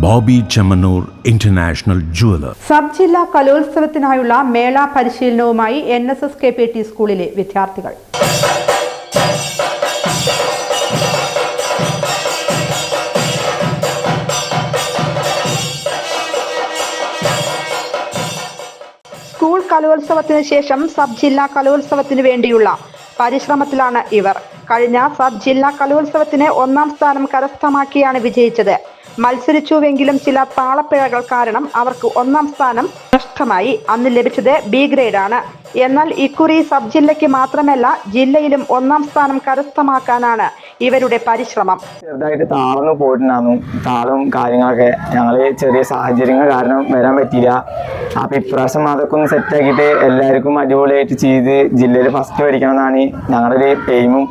Bobby Chemmanur international jeweller. Sub ജില്ലാ കലോത്സവത്തിനായുള്ള മേള പരിശീലനവുമായി NSS KPT സ്കൂളിലെ വിദ്യാർത്ഥികൾ. സ്കൂൾ കലോത്സവത്തിന് ശേഷം സബ് ജില്ലാ കലോത്സവത്തിന് വേണ്ടിയുള്ള പരിശ്രമത്തിലാണ് ഇവർ. കഴിഞ്ഞ സബ് ജില്ലാ കലോത്സവത്തിന് 1ാം സ്ഥാനം കരസ്ഥമാക്കിയാണ് വിജയിച്ചത്. മത്സരിച്ചുവെങ്കിലും ചില താളപ്പിഴകൾ കാരണം അവർക്ക് 1ാം സ്ഥാനം നഷ്ടമായി. അന്ന് ലഭിച്ചത് B ഗ്രേഡാണ്. എന്നാൽ ഇക്കുറി സബ് ജില്ലയ്ക്ക് മാത്രമല്ല ജില്ലയിലും 1ാം സ്ഥാനം കരസ്ഥമാക്കാനാണ് ഇവരുടെ പരിശ്രമം. ചെറുതായിട്ട് താളന്ന് പോയിട്ടുണ്ടായിരുന്നു. താളവും കാര്യങ്ങളൊക്കെ ഞങ്ങള് ചെറിയ സാഹചര്യങ്ങൾ കാരണം വരാൻ പറ്റിയില്ല. അപ്പൊ ഇപ്രാവശ്യം അതൊക്കെ ഒന്ന് സെറ്റാക്കിയിട്ട് എല്ലാവർക്കും അടിപൊളിയായിട്ട് ചെയ്ത് ജില്ലയിൽ ഫസ്റ്റ് മേടിക്കണം എന്നാണ് ഞങ്ങളുടെ ഒരു എയിമും.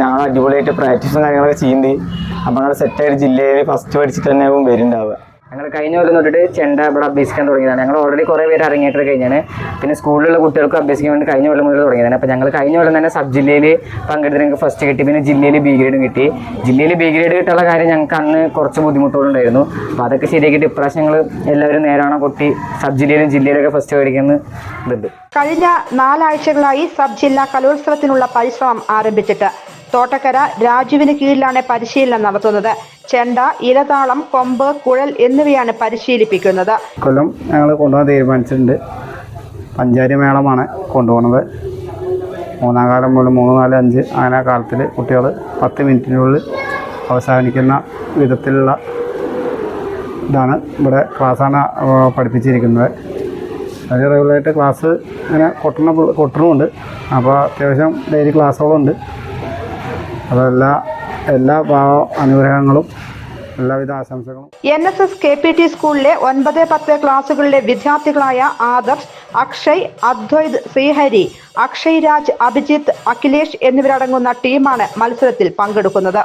ഞങ്ങൾ അടിപൊളിയായിട്ട് പ്രാക്ടീസും കാര്യങ്ങളൊക്കെ ചെയ്യുന്നുണ്ട്. അപ്പം ഞങ്ങൾ സെറ്റായിട്ട് ജില്ലയിൽ ഫസ്റ്റ് മേടിച്ചിട്ട് തന്നെ വരുന്നുണ്ടാവുക. ഞങ്ങൾ കഴിഞ്ഞ കൊല്ലം തൊട്ടിട്ട് ചെണ്ട ഇവിടെ അഭ്യസിക്കാൻ തുടങ്ങിയതാണ്. ഞങ്ങൾ ഓൾറെഡി കുറേ പേര് ഇറങ്ങിയിട്ട് കഴിഞ്ഞാണ്. പിന്നെ സ്കൂളിലുള്ള കുട്ടികൾക്ക് അഭ്യസിക്കാൻ വേണ്ടി കഴിഞ്ഞ കൊല്ലം മുതൽ തുടങ്ങിയതാണ്. അപ്പോൾ ഞങ്ങൾ കഴിഞ്ഞ കൊല്ലം തന്നെ സബ് ജില്ലയിൽ പങ്കെടുത്ത് ഞങ്ങൾക്ക് ഫസ്റ്റ് കിട്ടി. പിന്നെ ജില്ലയിൽ B ഗ്രേഡും കിട്ടി. ജില്ലയിൽ B ഗ്രേഡ് കിട്ടാനുള്ള കാര്യം ഞങ്ങൾക്ക് അന്ന് കുറച്ച് ബുദ്ധിമുട്ടുകളുണ്ടായിരുന്നു. അപ്പോൾ അതൊക്കെ ശരിയാക്കിയിട്ട് ഇപ്രാവശ്യം ഞങ്ങൾ എല്ലാവരും നേരാണോ കൊട്ടി സബ് ജില്ലയിലും ജില്ലയിലൊക്കെ ഫസ്റ്റ് മേടിക്കുന്നുണ്ട്. കഴിഞ്ഞ 4 ആഴ്ചകളായി സബ് ജില്ലാ കലോത്സവത്തിനുള്ള പരിശ്രമം ആരംഭിച്ചിട്ട്. തോട്ടക്കര രാജുവിന് കീഴിലാണ് പരിശീലനം നടത്തുന്നത്. ചെണ്ട, ഇലതാളം, കൊമ്പ്, കുഴൽ എന്നിവയാണ് പരിശീലിപ്പിക്കുന്നത്. കൊല്ലം ഞങ്ങൾ കൊണ്ടുപോകാൻ തീരുമാനിച്ചിട്ടുണ്ട്. പഞ്ചാരി മേളമാണ് കൊണ്ടുപോകുന്നത്. 3ാം കാലം മുതൽ 3, 4, 5 അങ്ങനെ കാലത്തിൽ കുട്ടികൾ 10 മിനിറ്റിനുള്ളിൽ അവസാനിക്കുന്ന വിധത്തിലുള്ള ഇതാണ് ഇവിടെ ക്ലാസ്സാണ് പഠിപ്പിച്ചിരിക്കുന്നത്. അതിന് റെഗുലറായിട്ട് ക്ലാസ് ഇങ്ങനെ കൊട്ടണമുണ്ട്. അപ്പോൾ അത്യാവശ്യം ഡെയിലി ക്ലാസ്സുകളുണ്ട്. എല്ലാ അനുഗ്രഹങ്ങളും എല്ലാവിധ ആശംസകളും. NSS KPT സ്കൂളിലെ 9, 10 ക്ലാസ്സുകളിലെ വിദ്യാർത്ഥികളായ ആദർശ്, അക്ഷയ്, അദ്വൈത്, ശ്രീഹരി, അക്ഷയ് രാജ്, അഭിജിത്ത്, അഖിലേഷ് എന്നിവരടങ്ങുന്ന ടീമാണ് മത്സരത്തിൽ പങ്കെടുക്കുന്നത്.